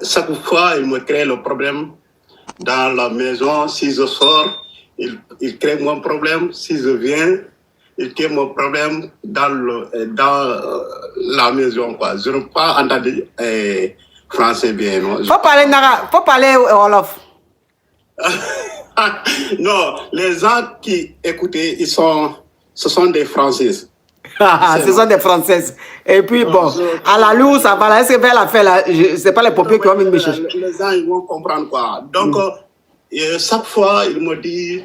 chaque fois, il me crée le problème dans la maison. Si je sors, il crée mon problème. Si je viens, il crée mon problème dans la maison, quoi. Je ne peux pas entendre français bien, non. Faut parler Nara, faut parler Wolof. Non, les gens qui écoutaient, ce sont des Français. Ce sont des Françaises. Et puis bon, à la loue, ça va là. Est-ce que vers la fin là, c'est pas les pompiers qui vont venir me chercher. Les gens, ils vont comprendre quoi. Donc, chaque fois, il me dit,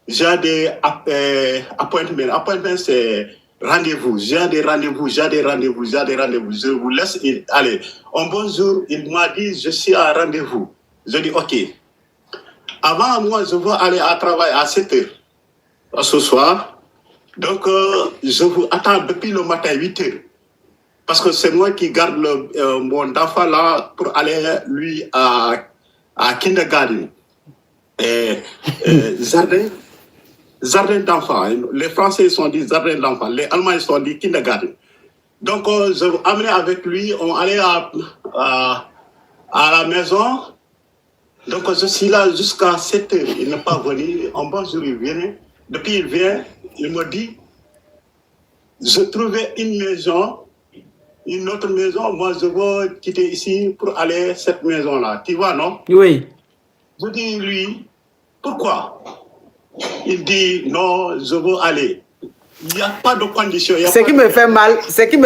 j'ai des appointments. Appointments, c'est rendez-vous. J'ai des rendez-vous. Je vous laisse aller. Un bon jour, il m'a dit, je suis à rendez-vous. Je dis, OK. Avant, moi, je veux aller à travail à 7 h ce soir. Donc, je vous attends depuis le matin, 8 h. Parce que c'est moi qui garde mon enfant là pour aller, lui, à kindergarten. Jardin d'enfants. Les Français sont dit jardin d'enfants. Les Allemands sont dit kindergarten. Donc, je vous amenais avec lui. On allait à la maison. Donc, je suis là jusqu'à 7 h. Il n'est pas venu. Un bon jour, il vient. Depuis, il vient. Il me dit, je trouvais une maison, une autre maison. Moi, je veux quitter ici pour aller à cette maison-là. Tu vois, non? Oui. Je dis, lui, pourquoi? Il dit, non, je veux aller. Il n'y a pas de condition. Ce qui me fait mal, c'est que le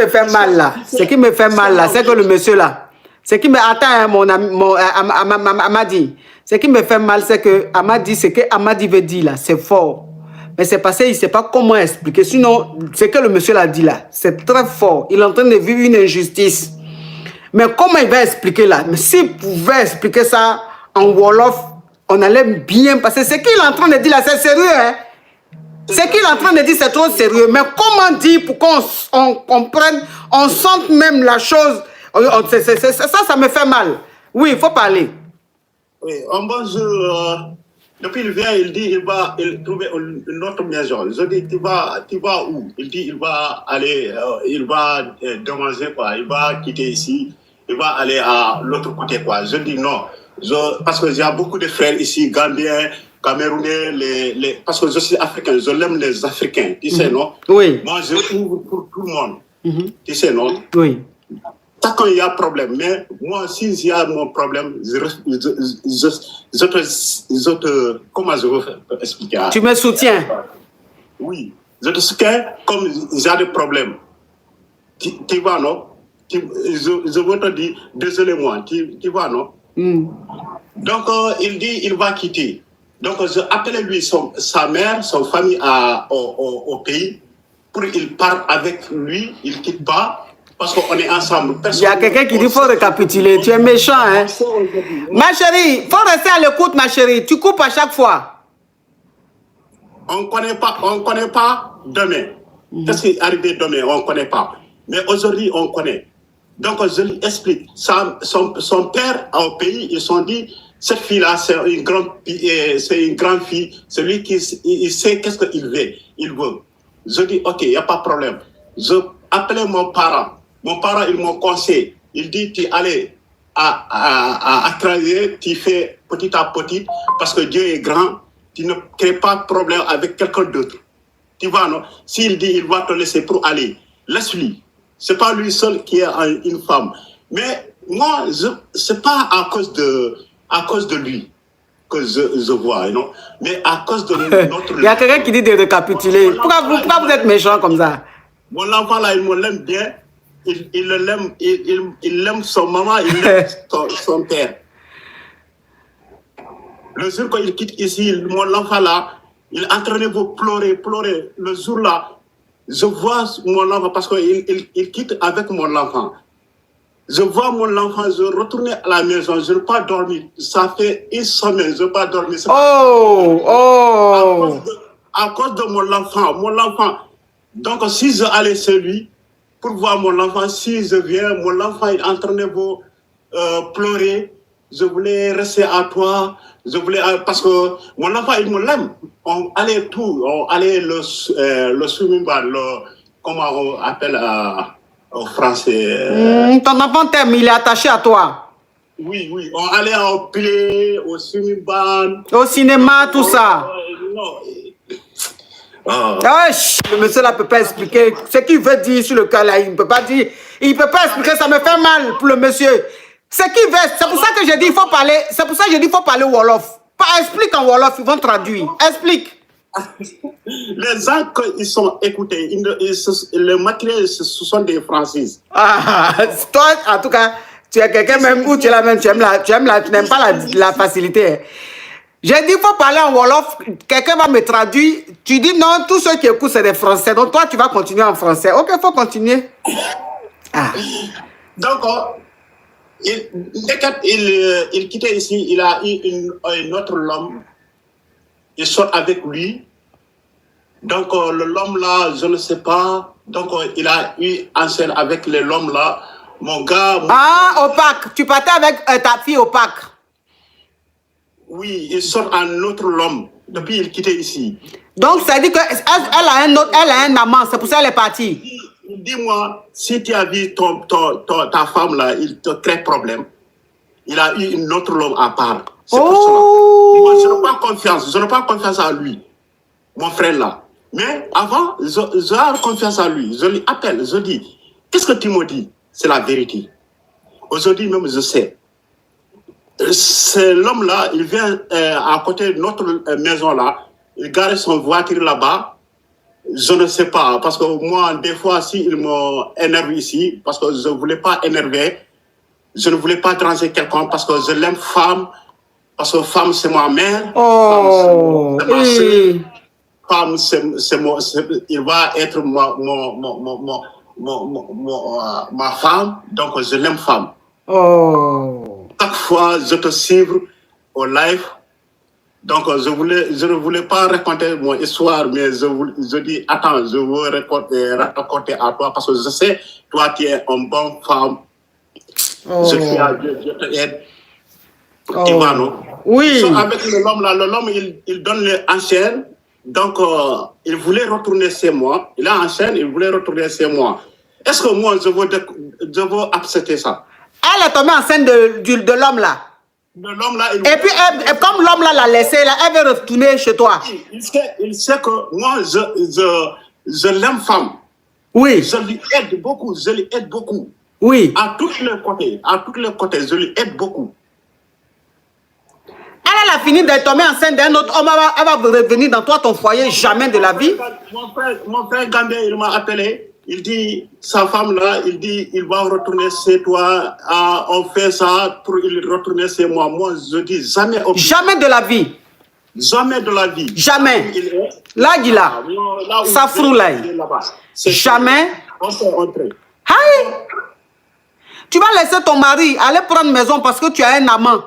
monsieur là, ce qui me attend, mon Amadi, ce qui me fait mal, c'est que Amadi, ce que Amadi veut dire là, c'est fort. Mais c'est parce qu'il ne sait pas comment expliquer. Sinon, ce que le monsieur l'a dit là, c'est très fort. Il est en train de vivre une injustice. Mais comment il va expliquer là? Mais s'il pouvait expliquer ça en Wolof, on allait bien passer. Ce qu'il est en train de dire là, c'est sérieux. Hein? Ce qu'il est en train de dire, c'est trop sérieux. Mais comment dire pour qu'on comprenne, on sente même la chose? Ça me fait mal. Oui, il faut parler. Oui, un bon jour, depuis il vient, il dit il trouver une autre maison. Je dis, tu vas où? Il dit, il va aller, il va demander quoi, il va quitter ici, il va aller à l'autre côté quoi. Je dis non, parce que j'ai beaucoup de frères ici, Gambiens, Camerounais, parce que je suis africain, je l'aime les Africains, tu sais non? Oui. Moi je ouvre pour tout le monde, tu sais non? Oui. Quand il y a problème, mais moi, si il y a mon problème, comment je veux expliquer? Tu me soutiens? Oui, je te soutiens comme j'ai des problèmes. Tu vois, non? Je veux te dire, désolé moi, tu vois, non? Donc, il dit, il va quitter. Donc, je appelle lui sa mère, sa famille au pays, pour qu'il parte avec lui, il ne quitte pas. Parce qu'on est ensemble. Il y a quelqu'un qui dit qu'il faut récapituler. Tu es méchant, hein? Ma chérie, il faut rester à l'écoute, ma chérie. Tu coupes à chaque fois. On ne connaît pas demain. Qu'est-ce qui est arrivé demain? On ne connaît pas. Mais aujourd'hui, on connaît. Donc, je lui explique. Son père, au pays, ils se sont dit, cette fille-là, c'est une grande fille. C'est lui qui il sait qu'est-ce qu'il veut. Je dis, OK, il n'y a pas de problème. Je appelais mon parent. Mon parent, il m'a conseillé. Il dit, tu allais à travailler, tu fais petit à petit, parce que Dieu est grand, tu ne crées pas de problème avec quelqu'un d'autre. Tu vois, non? S'il dit, il va te laisser pour aller, laisse-lui. Ce n'est pas lui seul qui est une femme. Mais moi, ce n'est pas à cause de lui que je vois, non? Mais à cause de notre... Il y a quelqu'un qui dit de récapituler. Pourquoi vous êtes méchant comme ça? Mon enfant là, il me l'aime bien. Il aime son maman, il aime son père. Le jour qu'il quitte ici, mon enfant là, il est en train de pleurer. Le jour là, je vois mon enfant parce qu'il quitte avec mon enfant. Je vois mon enfant, je retourne à la maison, je n'ai pas dormi. Ça fait une semaine, je n'ai pas dormi. À cause de mon enfant. Donc, si je allais chez lui, pour voir mon enfant, si je viens, mon enfant est en train de pleurer. Je voulais rester à toi. Parce que mon enfant, il me l'aime. On allait le swimming ball, comment on appelle en français. Ton enfant t'aime, il est attaché à toi. Oui, oui, on allait en play, au cinéma. Au cinéma, tout ça. Non. Ah. Ah, le monsieur là ne peut pas expliquer ce qu'il veut dire sur le cas là. Il ne peut pas dire. Il ne peut pas expliquer. Ça me fait mal pour le monsieur. Ce qu'il veut, c'est pour ça que j'ai dit il faut parler. C'est pour ça que j'ai dit il faut parler Wolof. Pas explique en Wolof, ils vont traduire. Explique. Les gens, quand ils sont écoutés, le matériel, ce sont des Français. Ah, toi, en tout cas, tu es quelqu'un même où tu es là même, tu n'aimes pas la facilité. J'ai dit, il faut parler en Wolof, quelqu'un va me traduire. Tu dis non, tous ceux qui écoutent, c'est des Français. Donc toi, tu vas continuer en français. Ok, il faut continuer. Ah. Donc, quand il quittait ici, il a eu un autre homme. Il sort avec lui. Donc, l'homme là, je ne sais pas. Donc, il a eu un scène avec l'homme là. Mon gars. Ah, opaque. Tu partais avec ta fille opaque. Oui, il sort un autre homme. Depuis, il quittait ici. Donc, ça dit qu'elle a un amant. C'est pour ça qu'elle est partie. Dis-moi, si tu as vu ta femme là, il te crée problème. Il a eu une autre homme à part. C'est pour cela. Moi, je n'ai pas confiance. Je n'ai pas confiance en lui. Mon frère là. Mais avant, j'ai confiance en lui. Je lui appelle, je dis, qu'est-ce que tu me dis? C'est la vérité. Aujourd'hui même, je sais. C'est l'homme là, il vient à côté de notre maison là. Il gare son voiture là-bas. Je ne sais pas, parce que moi, des fois, si il m'énerve ici, parce que je ne voulais pas énerver, je ne voulais pas déranger quelqu'un, parce que je l'aime femme, parce que femme, c'est ma mère. Oh, femme, c'est ma soeur. Femme, il va être ma femme, donc je l'aime femme. Oh. Chaque fois, je te suivre au live. Donc, je ne voulais pas raconter mon histoire, mais je dis, attends, je veux raconter à toi, parce que je sais, toi, tu es une bonne femme. Oh. Je te aide. Oh. Tu vois, non? Oui. So, avec l'homme là, l'homme, il donne l'enchaîne. Donc, il voulait retourner chez moi. Il a enchaîne, il voulait retourner chez moi. Est-ce que moi, je veux accepter ça? Elle est tombée enceinte de l'homme là. L'homme là, et puis, comme l'homme là l'a laissé, là, elle veut retourner chez toi. Il sait que moi, je l'aime femme. Oui. Je lui aide beaucoup, je lui aide beaucoup. Oui. À tous les côtés, je lui aide beaucoup. Elle a fini d'être tombée enceinte d'un autre homme, elle va revenir dans toi, ton foyer, jamais de la vie. Mon frère Gambé, il m'a appelé. Il dit, sa femme là, il dit, il va retourner chez toi. On fait ça pour il retourner chez moi. Moi, je dis jamais. Jamais de la vie. Jamais de la vie. Jamais. Là, il a. Ça frou là. Jamais. Aïe. Tu vas laisser ton mari aller prendre maison parce que tu as un amant.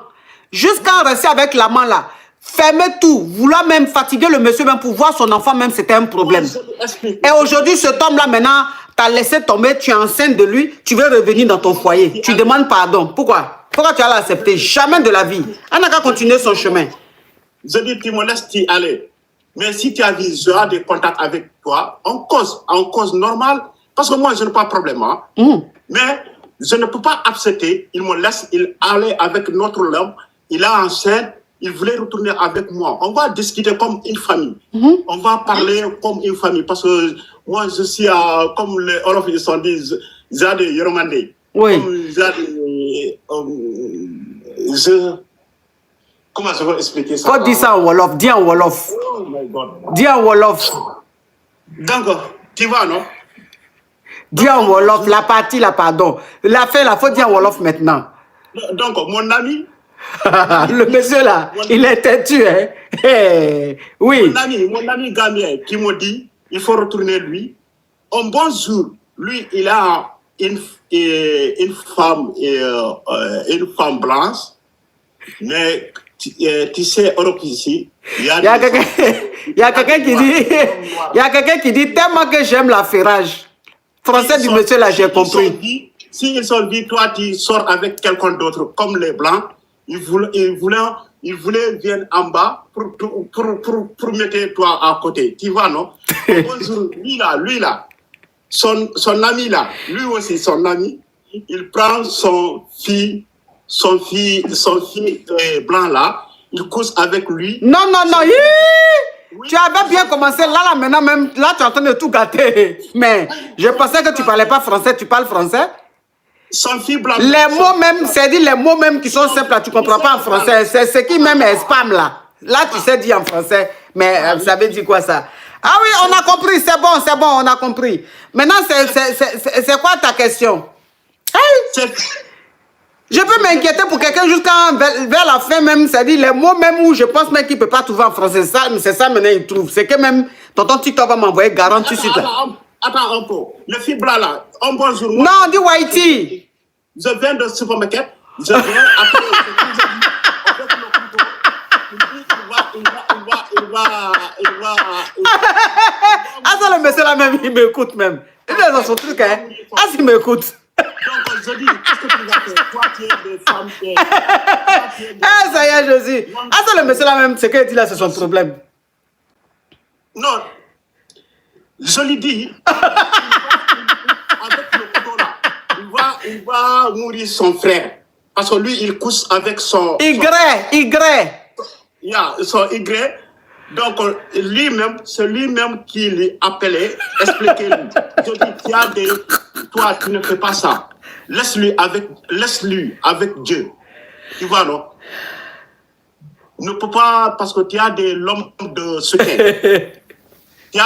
Jusqu'à rester avec l'amant là. Fermez tout. Vouloir même fatiguer le monsieur même pour voir son enfant même, c'était un problème. Et aujourd'hui, cet homme là maintenant, t'as laissé tomber, tu es enceinte de lui, tu veux revenir dans ton foyer. Tu demandes pardon. Pourquoi? Pourquoi tu vas l'accepter? Jamais de la vie. Elle n'a qu'à continuer son chemin. Je dis, tu me laisses t'y aller. Mais si tu as vu, j'ai des contacts avec toi, en cause normale, parce que moi, je n'ai pas de problème. Hein. Mais je ne peux pas accepter. Il me laisse, il allait avec notre homme, il a enceinte, il voulait retourner avec moi. On va discuter comme une famille. On va parler comme une famille. Parce que moi, je suis, comme les Olof, ils sont dit, j'ai des Yoromandais. Oui. Comment je vais expliquer ça? Faut dire ça en Wolof. Dis en Wolof. Oh my God. Dis en Wolof. Donc, tu vois, non? Dis en Wolof. La partie, là, pardon. La fin, là, faut dire en Wolof maintenant. Donc, mon ami... le monsieur là, il est têtu, hein? Hey, oui. Mon ami Gambien qui me dit, il faut retourner lui. Un bon jour, lui, il a une femme blanche, mais tu sais, Europe ici, il y a quelqu'un qui dit, tellement que j'aime la ferrage. Français du monsieur là, j'ai compris. Si ils ont dit, toi, tu sors avec quelqu'un d'autre, comme les blancs, ils voulaient venir en bas pour mettre toi à côté. Tu vois, non? Bonjour, lui là, son ami là, lui aussi, son ami, il prend son fille son fils blanc là, il couche avec lui. Non. Oui, tu avais bien commencé. Là, maintenant, même, là, tu es en train de tout gâter. Mais je pensais que tu ne parlais pas français. Tu parles français? Son fils blanc. Les mots même, c'est-à-dire les mots même qui sont simples, là, tu ne comprends pas en français. C'est ce qui même est spam, là. Là, tu sais dire en français. Mais ça veut dire quoi, ça? Ah oui, on a compris. C'est bon, on a compris. Maintenant, c'est quoi ta question? Hey! Je peux m'inquiéter pour quelqu'un jusqu'à vers la fin même, c'est-à-dire les mots même où je pense même qu'il ne peut pas trouver en français. C'est ça maintenant il trouve. C'est que même tonton TikTok va m'envoyer garantie sur toi. Attends un peu. Le fils blanc là, un bon jour. Non, on dit Whitey. Je viens de supermarket. Je viens après. Ah ça le monsieur là même, il m'écoute même. Il est dans son truc, hein. Ah s'il m'écoute. Donc, je dis, qu'est-ce que tu vas faire? Toi, tu es des femmes. Ah, ça y est, Josie. Ah, ça, le monsieur là même, ce qu'il dit là, c'est son problème. Non. Je lui dis, avec le couteau là, il va nourrir son frère. Parce que lui, il couche avec son... Y. Yeah, son Y. Donc, lui-même, c'est lui-même qui l'appelait, expliquez-lui. Je dis, toi, tu ne fais pas ça. Laisse-lui avec Dieu. Tu vois, non? Ne peux pas, parce que tu as des l'homme de soutien. tu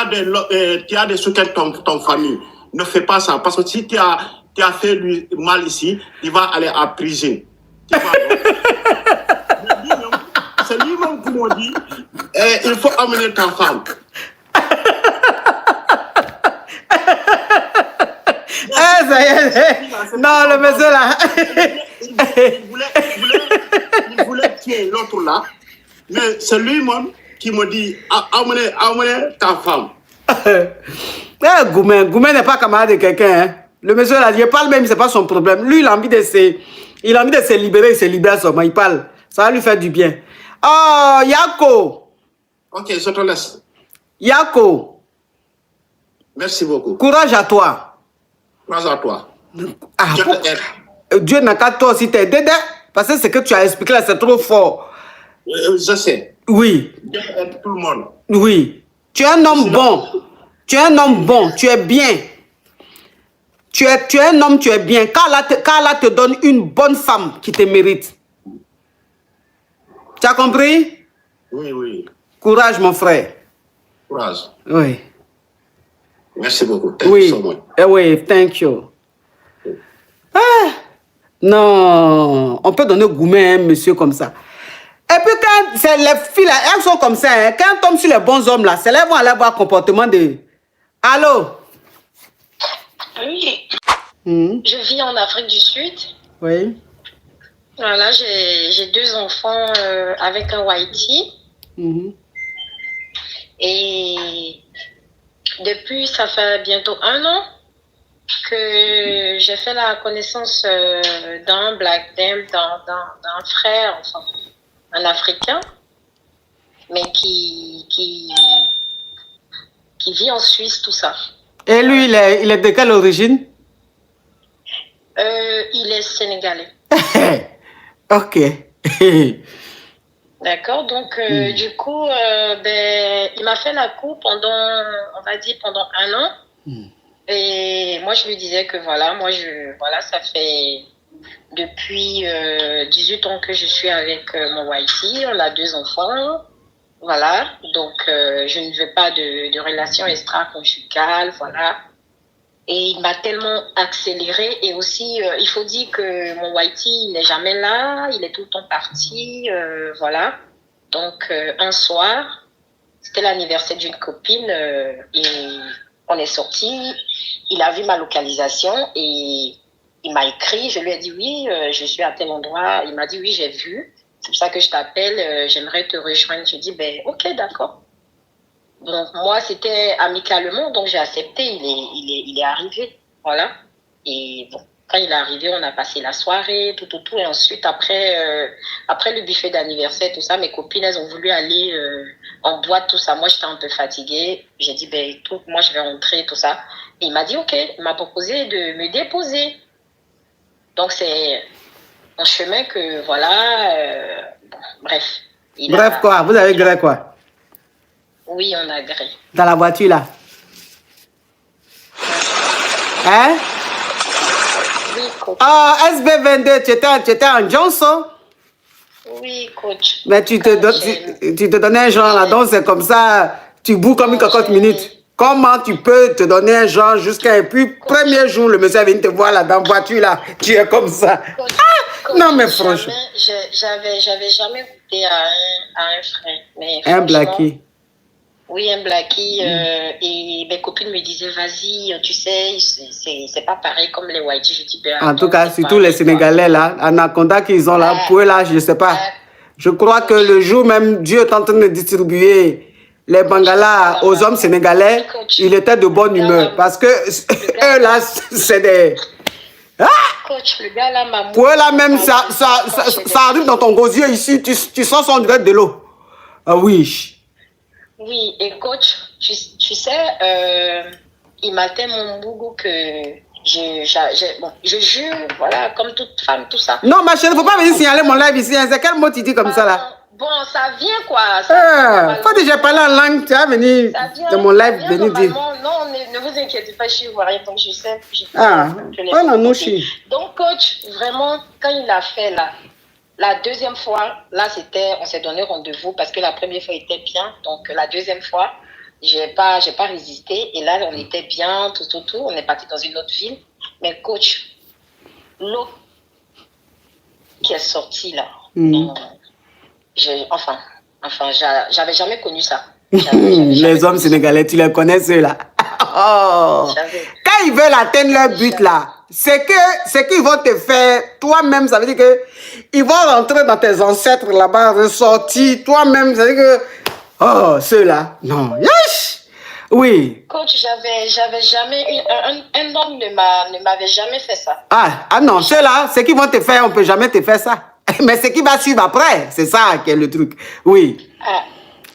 as des soutiens de ton famille. Ne fais pas ça. Parce que si tu as fait lui mal ici, il va aller à prison. Tu vois, non? C'est lui-même qui m'a dit, il faut amener ta femme. Ça y est. Non, le monsieur là. Il voulait tuer l'autre là. Mais c'est lui-même qui me dit, amenez ta femme. Goumen n'est pas camarade de quelqu'un. Hein. Le monsieur là, il parle même, c'est pas son problème. Lui, il a envie de se libérer, il se libère seulement. Il parle. Ça va lui faire du bien. Oh, Yako. Ok, je te laisse. Yako. Merci beaucoup. Courage à toi. Courage à toi. Ah, Dieu n'a qu'à toi aussi t'aider. Parce que ce que tu as expliqué là, c'est trop fort. Je sais. Oui. Dieu aide tout le monde. Oui. Tu es un homme bon. Tu es un homme bon. Tu es bien. Tu es un homme, tu es bien. Quand Allah te donne une bonne femme qui te mérite. Tu as compris? Oui. Courage, mon frère. Courage. Oui. Merci beaucoup. Thank you so much. Oui, thank you. Ah, non, on peut donner gourmet à un monsieur comme ça. Et puis quand c'est les filles là, elles sont comme ça, hein, quand on tombe sur les bons hommes là, c'est là qu'ils vont aller voir le comportement de... Allô? Oui. Je vis en Afrique du Sud. Oui. Voilà, j'ai 2 enfants avec un Whitey. Et depuis, ça fait bientôt 1 an que j'ai fait la connaissance d'un d'un frère, enfin, un Africain, mais qui vit en Suisse, tout ça. Et lui, il est de quelle origine? Il est sénégalais. Ok. D'accord, donc du coup, il m'a fait la cour pendant, on va dire, pendant 1 an. Et moi, je lui disais que voilà, ça fait depuis 18 ans que je suis avec mon Whitey. On a 2 enfants. Voilà, donc je ne veux pas de relation extra-conjugale, voilà. Et il m'a tellement accéléré. Et aussi, il faut dire que mon Whitey n'est jamais là. Il est tout le temps parti. Voilà. Donc, un soir, c'était l'anniversaire d'une copine. Et on est sortis. Il a vu ma localisation et il m'a écrit. Je lui ai dit oui, je suis à tel endroit. Il m'a dit oui, j'ai vu. C'est pour ça que je t'appelle. J'aimerais te rejoindre. Je dis ok, d'accord. Donc, moi, c'était amicalement, donc j'ai accepté. Il est arrivé. Voilà. Et bon, quand il est arrivé, on a passé la soirée, tout. Et ensuite, après le buffet d'anniversaire, tout ça, mes copines, elles ont voulu aller en boîte, tout ça. Moi, j'étais un peu fatiguée. J'ai dit, moi, je vais rentrer, tout ça. Et il m'a dit, ok. Il m'a proposé de me déposer. Donc, c'est en chemin que voilà. Bon, bref. Bref, quoi, vous avez gré quoi? Oui, on a gré. Dans la voiture là? Hein? Oui, coach. Ah, SB22, tu étais en Johnson? Oui, coach. Mais tu te donnais un genre là, donc c'est comme ça, tu bouges comme une cocotte minute. Comment tu peux te donner un genre jusqu'à... Et puis, premier jour, le monsieur est venu te voir là, dans la voiture là, tu es comme ça. Coach, Non, mais franchement. J'avais jamais goûté à un frein. Mais Un blackie. Oui, un blackie. Et mes copines me disaient, vas-y, tu sais, c'est pas pareil comme les whiteys. Je dis, ben, En tout cas, surtout les Sénégalais là, Anaconda qu'ils ont là, pour eux là, je ne sais pas. Je crois que le jour même, Dieu est en train de distribuer les bangalas aux hommes sénégalais, il était de bonne humeur. Parce que eux là, c'est des... Ah! Coach, le gars là m'a... Pour eux là même, ça arrive dans ton gosier ici, tu sens son degré de l'eau. Ah oui. Oui, et coach, tu sais, il m'a tellement bougou que je jure, voilà, comme toute femme, tout ça. Non, ma chérie, il ne faut pas venir signaler mon live ici. Hein. C'est quel mot tu dis comme ça là? Bon, ça vient quoi. Faut déjà parler en langue, tu vas venir de mon live venir dire. Non, ne vous inquiétez pas, je suis ivoirienne, donc je sais. Parle en nouchi. Donc, coach, vraiment, quand il a fait là, la deuxième fois, là, on s'est donné rendez-vous parce que la première fois était bien. Donc, la deuxième fois, j'ai pas résisté. Et là, on était bien, tout. On est parti dans une autre ville. Mais coach, l'eau qui est sortie là, j'avais jamais connu ça. Les hommes sénégalais, tu les connais ceux-là. Oh. Quand ils veulent atteindre leur but là, c'est qu'ils vont te faire toi-même, ça veut dire que ils vont rentrer dans tes ancêtres là-bas, ressortir toi-même, ça veut dire que oh, ceux-là, non. Yes! Oui. Coach, j'avais jamais un homme ne m'avait jamais fait ça. Ah non, ceux-là, c'est qu'ils vont te faire, on peut jamais te faire ça. Mais c'est qui va suivre après, c'est ça qui est le truc. Oui. Ah.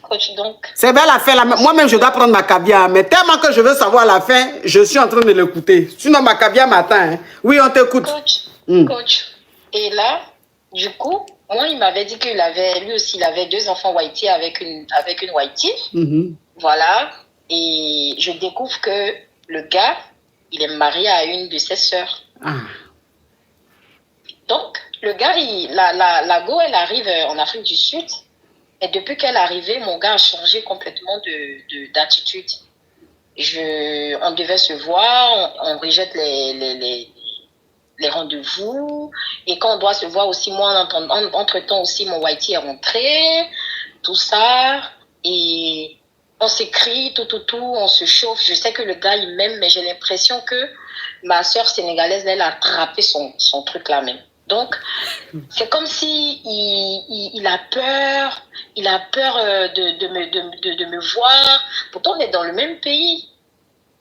Coach, donc. C'est bien la fin. Moi-même, je dois prendre ma caviar. Mais tellement que je veux savoir la fin, je suis en train de l'écouter. Sinon, ma caviar matin. Hein. Oui, on t'écoute. Coach. Et là, du coup, moi, il m'avait dit qu'il avait, lui aussi, il avait 2 enfants whitey avec une whitey. Voilà. Et je découvre que le gars, il est marié à une de ses sœurs. Donc, le gars, la go, elle arrive en Afrique du Sud. Et depuis qu'elle est arrivée, mon gars a changé complètement d'attitude. On devait se voir, on rejette les rendez-vous. Et quand on doit se voir aussi, moi, entre-temps aussi, mon whitey est rentré, tout ça. Et on s'écrit, tout, on se chauffe. Je sais que le gars, il m'aime, mais j'ai l'impression que ma soeur sénégalaise, elle a attrapé son truc là même. Donc, c'est comme si il a peur de me voir. Pourtant, on est dans le même pays.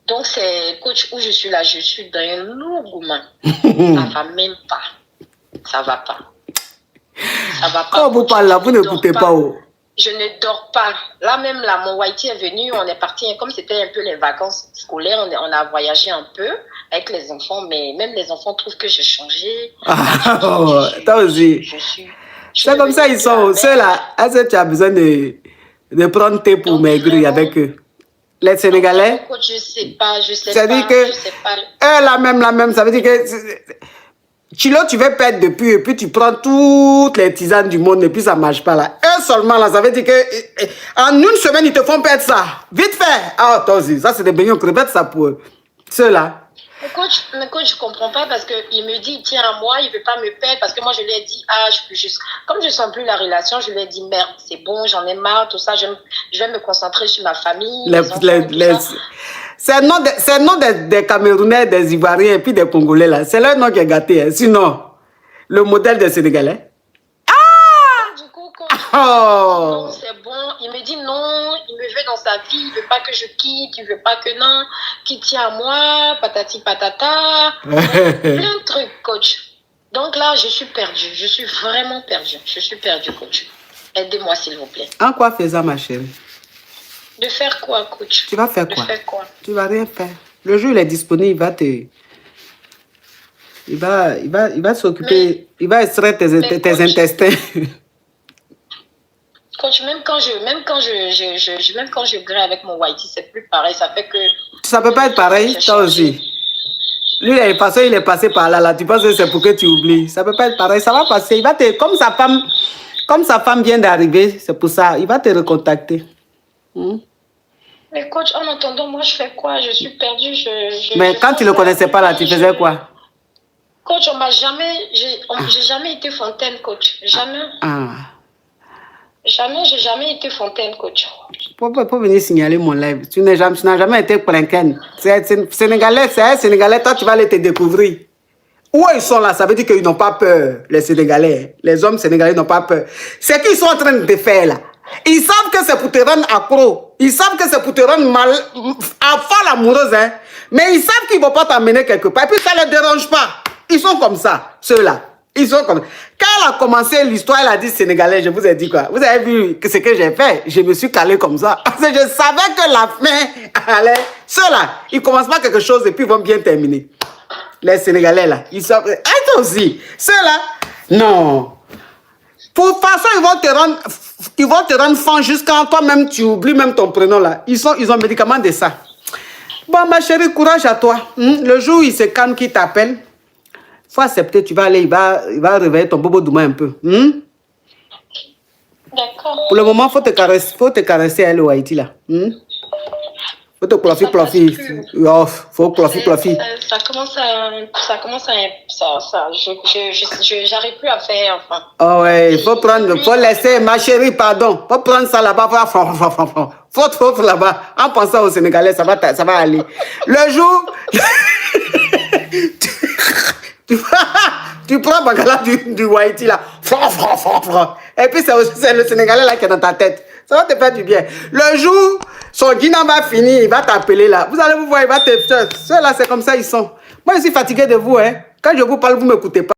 Donc, c'est coach où je suis là, je suis dans un lourd main. Ça va même pas. Ça va pas. Quand vous parlez là, vous n'écoutez pas. Je ne dors pas. Là même, là, mon whitey est venu, on est parti, comme c'était un peu les vacances scolaires, on a voyagé un peu avec les enfants, mais même les enfants trouvent que j'ai changé. Toi aussi. C'est comme ça, ils sont. Ceux-là, est-ce que tu as besoin de prendre thé pour maigrir avec eux? Les Sénégalais? Je sais pas. C'est-à-dire que eux, la même, ça veut dire que Chilo, tu veux perdre depuis, et puis tu prends toutes les tisanes du monde, et puis ça ne marche pas là. Eux seulement, là, ça veut dire que en une semaine, ils te font perdre ça. Vite fait. Ah, toi aussi, ça c'est des beignets crevettes, ça pour eux. Ceux-là. Mais coach, je comprends pas parce qu'il me dit, il tient à moi, il veut pas me perdre, parce que moi, je lui ai dit, comme je sens plus la relation, je lui ai dit, merde, c'est bon, j'en ai marre, tout ça, je vais me concentrer sur ma famille. C'est le nom des Camerounais, des Ivoiriens et puis des Congolais là. C'est leur nom qui est gâté. Hein. Sinon, le modèle des Sénégalais. Du coup, non, c'est bon. Il me dit non, il me veut dans sa vie, il veut pas que je quitte, il veut pas que non, qui tient à moi, patati patata. Plein de trucs, coach. Donc là, je suis perdue. Je suis vraiment perdue. Je suis perdue, coach. Aidez-moi, s'il vous plaît. En quoi faisant, ma chérie? De faire quoi, coach? Tu vas faire quoi? De faire quoi? Tu vas rien faire. Le jour il est disponible, Il va s'occuper, il va extraire tes intestins. Coach, même quand je graille avec mon whitey, c'est plus pareil. Ça fait que... Ça peut pas être pareil, toi aussi. Lui, il est passé par là. Tu penses que c'est pour que tu oublies. Ça peut pas être pareil. Ça va passer. Il va te, comme sa femme vient d'arriver, c'est pour ça. Il va te recontacter. Mais coach, en attendant, moi, je fais quoi? Je suis perdue. Mais quand tu ne le connaissais pas là, tu faisais quoi? Coach, j'ai jamais été fontaine, coach. Jamais. J'ai jamais été fontaine, coach. Pour venir signaler mon live. Tu n'as jamais été prinken. C'est Sénégalais, toi tu vas aller te découvrir. Où ils sont là, ça veut dire qu'ils n'ont pas peur, les Sénégalais. Les hommes sénégalais n'ont pas peur. C'est qu'ils sont en train de te faire là. Ils savent que c'est pour te rendre accro. Ils savent que c'est pour te rendre mal, à folle amoureuse, hein. Mais ils savent qu'ils ne vont pas t'amener quelque part. Et puis ça ne les dérange pas. Ils sont comme ça, ceux-là. Ils sont comme... Quand elle a commencé l'histoire, elle a dit Sénégalais, je vous ai dit quoi? Vous avez vu ce que j'ai fait? Je me suis calé comme ça. Parce que je savais que la fin allait... Ceux-là, ils commencent pas quelque chose et puis ils vont bien terminer. Les Sénégalais, là, ils sont... Et toi aussi, ceux-là, non. Pour toute façon, ils vont te rendre fan jusqu'à toi-même, tu oublies même ton prénom, là. Ils ont médicament de ça. Bon, ma chérie, courage à toi. Le jour où il se calme, qui t'appelle, il faut accepter, tu vas aller, il va réveiller ton bobo Douma un peu. D'accord. Pour le moment, il faut te caresser elle, au Haïti, là. Faut te cloffer. Oh, faut cloffer. Ça commence à... J'arrive plus à faire, enfin. Oh ouais, faut laisser, ma chérie, pardon. Faut prendre ça là-bas, faut là-bas. En pensant au Sénégalais, ça va aller. Le jour... tu prends Bagala du Haïti là. Et puis c'est le Sénégalais là qui est dans ta tête. Ça va te faire du bien. Le jour, son guinan va finir, il va t'appeler là. Vous allez vous voir, il va te... Ceux-là, c'est comme ça, ils sont. Moi, je suis fatigué de vous, hein. Quand je vous parle, vous ne m'écoutez pas.